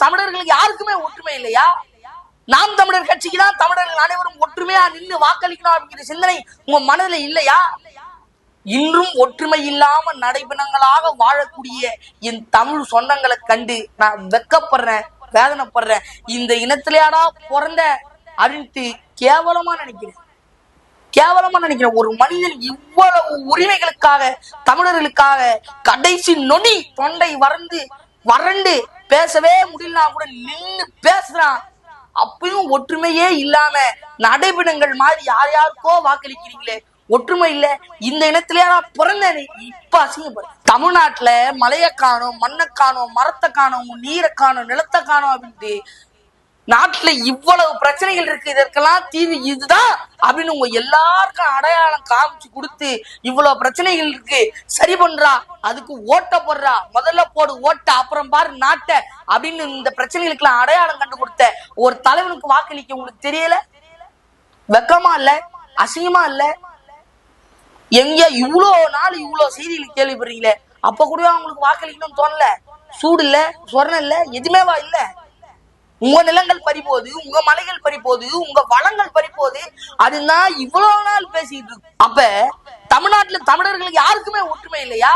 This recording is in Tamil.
தமிழர்களுக்கு யாருக்குமே ஒற்றுமை இல்லையா? நாம் தமிழர் கட்சிக்கு தான் தமிழர்கள் அனைவரும் ஒற்றுமையா நின்று வாக்களிக்கணும் அப்படிங்கிற சிந்தனை உங்க மனதில் இல்லையா? இன்றும் ஒற்றுமை இல்லாம நடைபெணங்களாக வாழக்கூடிய என் தமிழ் சொந்தங்களை கண்டு நான் வெக்கப்படுறேன், வேதனைப்படுறேன். இந்த இனத்திலேயாடா பிறந்த அப்படின்ட்டு கேவலமா நினைக்கிறேன். ஒரு மனிதன் இவ்வளவு உரிமைகளுக்காக, தமிழர்களுக்காக கடைசி நொடி தொண்டை வறண்டு பேசவே முடியலனா கூட நின்று பேசுறான். அப்பயும் ஒற்றுமையே இல்லாம நடைபெணங்கள் மாதிரி யார் யாருக்கோ வாக்களிக்கிறீங்களே, ஒற்றுமை இல்ல. இந்த இனத்திலேயா பிறந்த இப்ப அசிங்கப்படும். தமிழ்நாட்டுல மலையை காணும், மண்ணை காணும், மரத்தை காணும், நீரை காணும், நிலத்தை காணும் அப்படின்ட்டு நாட்டுல இவ்வளவு பிரச்சனைகள் இருக்கு. இதற்கெல்லாம் தீர்வு இதுதான் அப்படின்னு உங்க எல்லாருக்கும் அடையாளம் காமிச்சு கொடுத்து இவ்வளவு பிரச்சனைகள் இருக்கு சரி பண்றா, அதுக்கு ஓட்ட போடுறா, முதல்ல போடு ஓட்ட அப்புறம் பாரு நாட்டை அப்படின்னு இந்த பிரச்சனைகளுக்கு எல்லாம் அடையாளம் கண்டு கொடுத்த ஒரு தலைவனுக்கு வாக்களிக்க உங்களுக்கு தெரியல? வெக்கமா இல்ல? அசிங்கமா இல்ல? எங்க இவ்வளவு நாள் இவ்வளவு செய்திகள் கேள்விப்படுறீங்களே, அப்ப கூட அவங்களுக்கு வாக்களிக்கணும்னு தோணல? சூடு இல்ல, சொர்ணம் இல்ல, எதுமேவா இல்ல? உங்க நிலங்கள் பறிப்போது, உங்க மலைகள் பறிப்போது, உங்க வளங்கள் பறிப்போது, அதுதான் இவ்வளவு நாள் பேசிட்டு இருக்கு. அப்ப தமிழ்நாட்டுல தமிழர்களுக்கு யாருக்குமே ஒற்றுமை இல்லையா?